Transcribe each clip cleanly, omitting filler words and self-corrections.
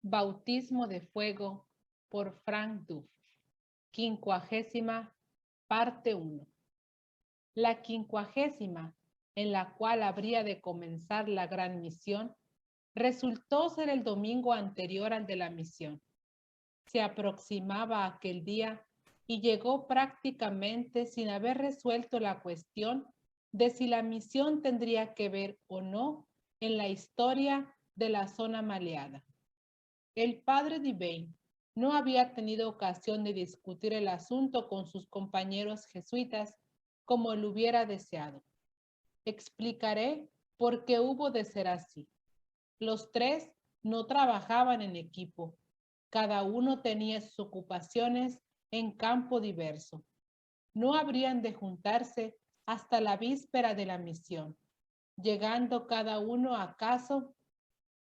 Bautismo de fuego por Frank Duff. 50ª, parte 1. La 50ª, en la cual habría de comenzar la gran misión, resultó ser el domingo anterior al de la misión. Se aproximaba aquel día y llegó prácticamente sin haber resuelto la cuestión de si la misión tendría que ver o no en la historia de la zona maleada. El padre Devane no había tenido ocasión de discutir el asunto con sus compañeros jesuitas como lo hubiera deseado. Explicaré por qué hubo de ser así. Los tres no trabajaban en equipo. Cada uno tenía sus ocupaciones en campo diverso. No habrían de juntarse hasta la víspera de la misión, llegando cada uno acaso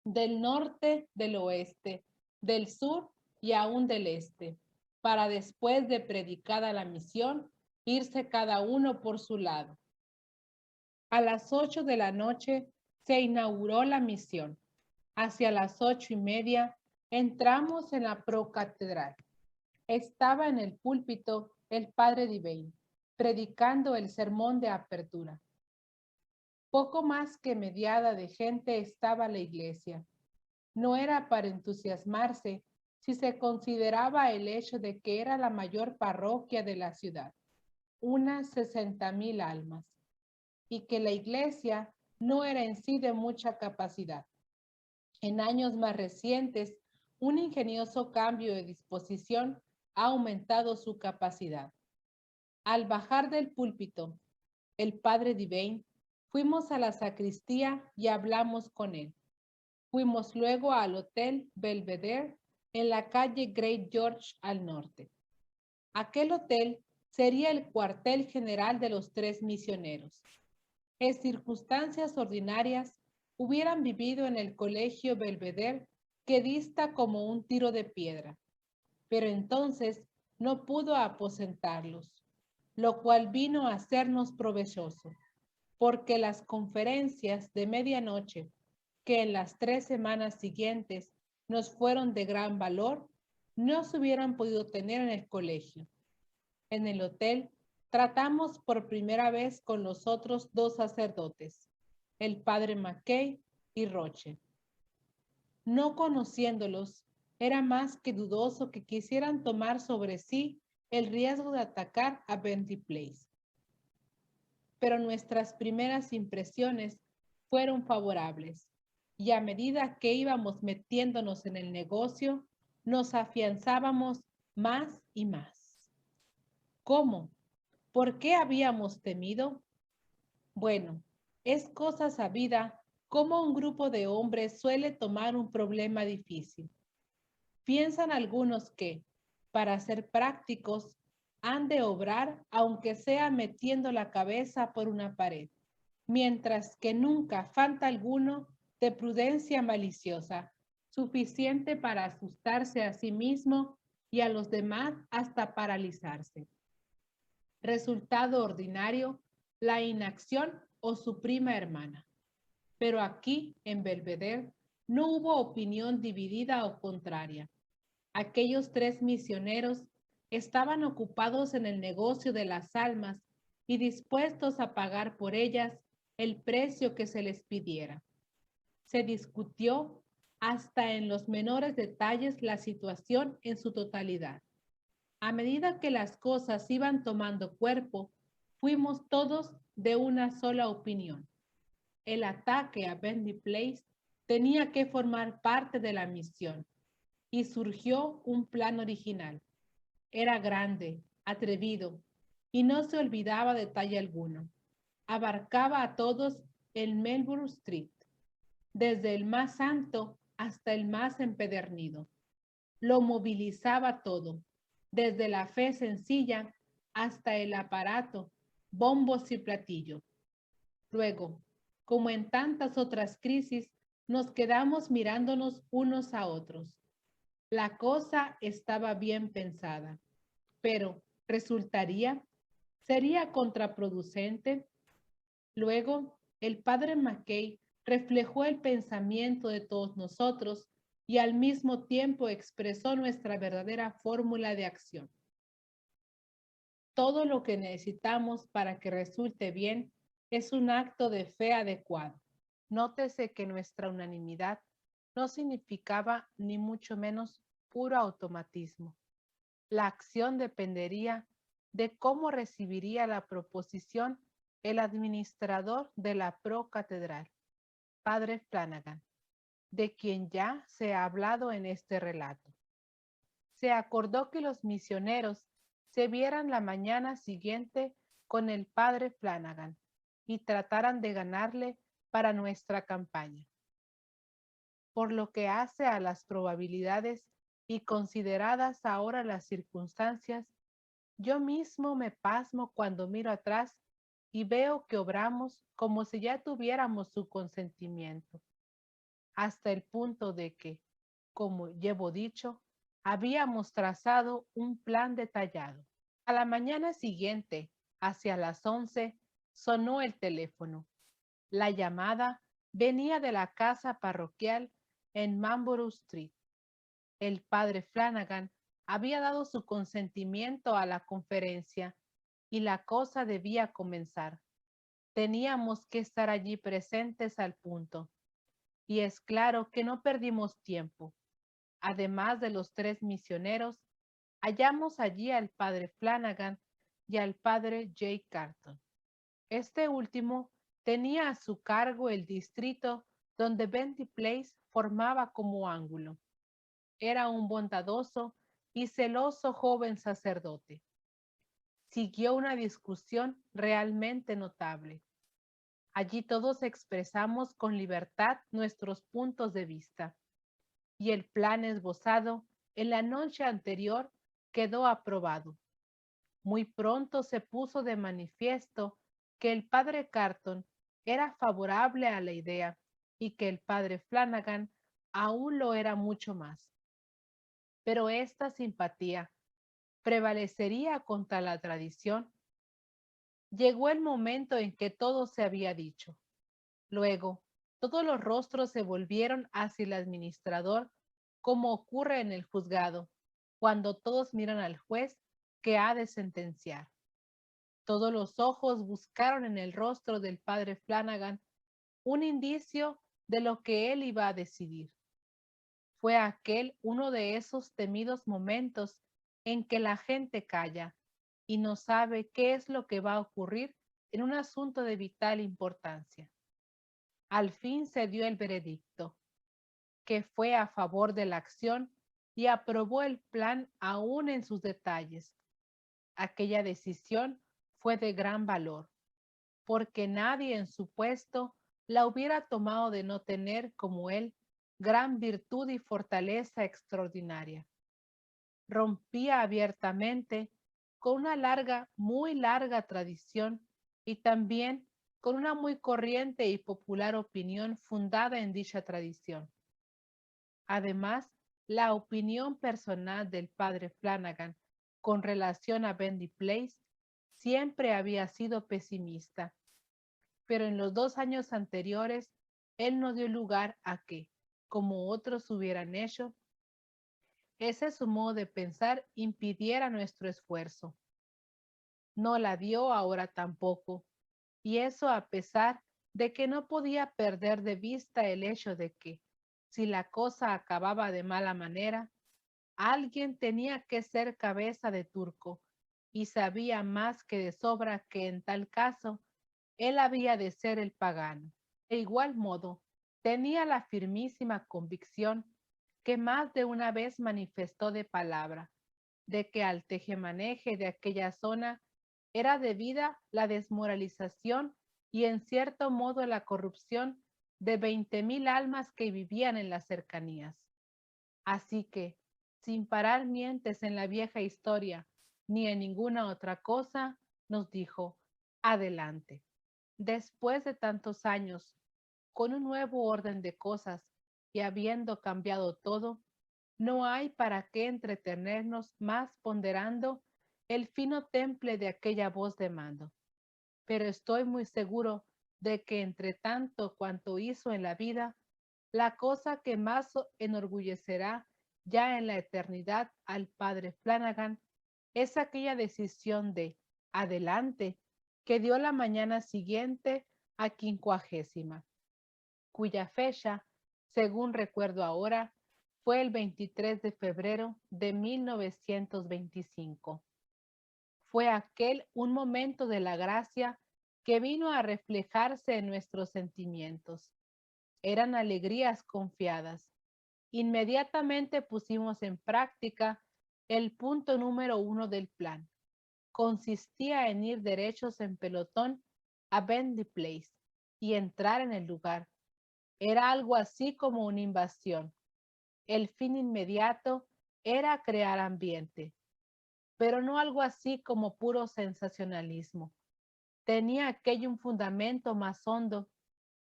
del norte, del oeste, del sur y aún del este, para después de predicada la misión, irse cada uno por su lado. A las 8 de la noche se inauguró la misión. Hacia las 8:30 entramos en la procatedral. Estaba en el púlpito el padre Devane, predicando el sermón de apertura. Poco más que mediada de gente estaba la iglesia. No era para entusiasmarse si se consideraba el hecho de que era la mayor parroquia de la ciudad, unas 60,000 almas, y que la iglesia no era en sí de mucha capacidad. En años más recientes, un ingenioso cambio de disposición ha aumentado su capacidad. Al bajar del púlpito, el padre Devane, fuimos a la sacristía y hablamos con él. Fuimos luego al Hotel Belvedere en la calle Great George al norte. Aquel hotel sería el cuartel general de los tres misioneros. En circunstancias ordinarias, hubieran vivido en el colegio Belvedere que dista como un tiro de piedra, pero entonces no pudo aposentarlos, lo cual vino a sernos provechoso, porque las conferencias de medianoche que en las 3 semanas siguientes nos fueron de gran valor, no se hubieran podido tener en el colegio. En el hotel tratamos por primera vez con los otros dos sacerdotes, el padre Mackay y Roche. No conociéndolos, era más que dudoso que quisieran tomar sobre sí el riesgo de atacar a Bentley Place. Pero nuestras primeras impresiones fueron favorables, y a medida que íbamos metiéndonos en el negocio, nos afianzábamos más y más. ¿Cómo? ¿Por qué habíamos temido? Bueno, es cosa sabida cómo un grupo de hombres suele tomar un problema difícil. Piensan algunos que, para ser prácticos, han de obrar aunque sea metiendo la cabeza por una pared, mientras que nunca falta alguno de prudencia maliciosa, suficiente para asustarse a sí mismo y a los demás hasta paralizarse. Resultado ordinario, la inacción o su prima hermana. Pero aquí, en Belvedere, no hubo opinión dividida o contraria. Aquellos tres misioneros estaban ocupados en el negocio de las almas y dispuestos a pagar por ellas el precio que se les pidiera. Se discutió hasta en los menores detalles la situación en su totalidad. A medida que las cosas iban tomando cuerpo, fuimos todos de una sola opinión. El ataque a Bentley Place tenía que formar parte de la misión y surgió un plan original. Era grande, atrevido y no se olvidaba detalle alguno. Abarcaba a todos en Melbourne Street, desde el más santo hasta el más empedernido. Lo movilizaba todo, desde la fe sencilla hasta el aparato, bombos y platillos. Luego, como en tantas otras crisis, nos quedamos mirándonos unos a otros. La cosa estaba bien pensada, pero ¿sería contraproducente? Luego, el padre Mackay reflejó el pensamiento de todos nosotros y al mismo tiempo expresó nuestra verdadera fórmula de acción. Todo lo que necesitamos para que resulte bien es un acto de fe adecuado. Nótese que nuestra unanimidad no significaba ni mucho menos puro automatismo. La acción dependería de cómo recibiría la proposición el administrador de la procatedral, Padre Flanagan, de quien ya se ha hablado en este relato. Se acordó que los misioneros se vieran la mañana siguiente con el Padre Flanagan y trataran de ganarle para nuestra campaña. Por lo que hace a las probabilidades y consideradas ahora las circunstancias, yo mismo me pasmo cuando miro atrás y veo que obramos como si ya tuviéramos su consentimiento, hasta el punto de que, como llevo dicho, habíamos trazado un plan detallado. A la mañana siguiente, hacia las 11, sonó el teléfono. La llamada venía de la casa parroquial en Marlborough Street. El padre Flanagan había dado su consentimiento a la conferencia y la cosa debía comenzar. Teníamos que estar allí presentes al punto. Y es claro que no perdimos tiempo. Además de los 3 misioneros, hallamos allí al padre Flanagan y al padre J. Carton. Este último tenía a su cargo el distrito donde Bendy Place formaba como ángulo. Era un bondadoso y celoso joven sacerdote. Siguió una discusión realmente notable. Allí todos expresamos con libertad nuestros puntos de vista y el plan esbozado en la noche anterior quedó aprobado. Muy pronto se puso de manifiesto que el padre Carton era favorable a la idea y que el padre Flanagan aún lo era mucho más. Pero esta simpatía prevalecería contra la tradición. Llegó el momento en que todo se había dicho. Luego, todos los rostros se volvieron hacia el administrador, como ocurre en el juzgado, cuando todos miran al juez que ha de sentenciar. Todos los ojos buscaron en el rostro del padre Flanagan un indicio de lo que él iba a decidir. Fue aquel uno de esos temidos momentos en que la gente calla y no sabe qué es lo que va a ocurrir en un asunto de vital importancia. Al fin se dio el veredicto, que fue a favor de la acción y aprobó el plan aún en sus detalles. Aquella decisión fue de gran valor, porque nadie en su puesto la hubiera tomado de no tener, como él, gran virtud y fortaleza extraordinaria. Rompía abiertamente con una larga, muy larga tradición y también con una muy corriente y popular opinión fundada en dicha tradición. Además, la opinión personal del padre Flanagan con relación a Bendy Place siempre había sido pesimista, pero en los 2 años anteriores él no dio lugar a que, como otros hubieran hecho, ese su modo de pensar impidiera nuestro esfuerzo. No la dio ahora tampoco, y eso a pesar de que no podía perder de vista el hecho de que, si la cosa acababa de mala manera, alguien tenía que ser cabeza de turco, y sabía más que de sobra que en tal caso él había de ser el pagano. De igual modo, tenía la firmísima convicción que más de una vez manifestó de palabra, de que al tejemaneje de aquella zona era debida la desmoralización y en cierto modo la corrupción de 20,000 almas que vivían en las cercanías. Así que, sin parar mientes en la vieja historia ni en ninguna otra cosa, nos dijo, adelante. Después de tantos años, con un nuevo orden de cosas y habiendo cambiado todo, no hay para qué entretenernos más ponderando el fino temple de aquella voz de mando. Pero estoy muy seguro de que entre tanto cuanto hizo en la vida, la cosa que más enorgullecerá ya en la eternidad al padre Flanagan es aquella decisión de adelante que dio la mañana siguiente a 50ª, cuya fecha, según recuerdo ahora, fue el 23 de febrero de 1925. Fue aquel un momento de la gracia que vino a reflejarse en nuestros sentimientos. Eran alegrías confiadas. Inmediatamente pusimos en práctica el punto número 1 del plan. Consistía en ir derechos en pelotón a Bendy Place y entrar en el lugar. Era algo así como una invasión. El fin inmediato era crear ambiente, pero no algo así como puro sensacionalismo. Tenía aquello un fundamento más hondo,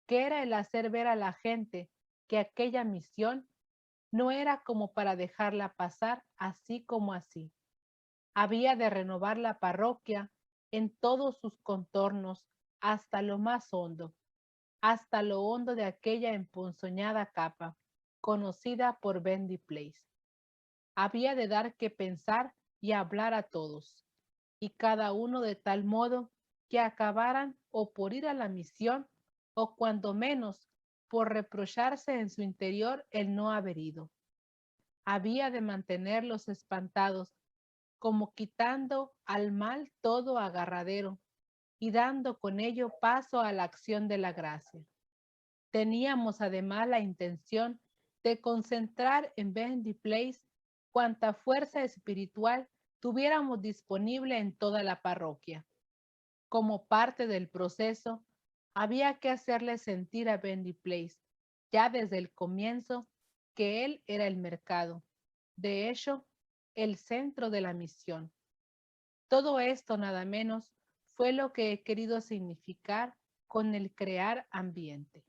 que era el hacer ver a la gente que aquella misión no era como para dejarla pasar así como así. Había de renovar la parroquia en todos sus contornos hasta lo más hondo, hasta lo hondo de aquella emponzoñada capa, conocida por Bendy Place. Había de dar que pensar y hablar a todos, y cada uno de tal modo que acabaran o por ir a la misión, o cuando menos por reprocharse en su interior el no haber ido. Había de mantenerlos espantados, como quitando al mal todo agarradero y dando con ello paso a la acción de la gracia. Teníamos además la intención de concentrar en Bendy Place cuanta fuerza espiritual tuviéramos disponible en toda la parroquia. Como parte del proceso, había que hacerle sentir a Bendy Place, ya desde el comienzo, que él era el mercado, de hecho, el centro de la misión. Todo esto, nada menos, fue lo que he querido significar con el crear ambiente.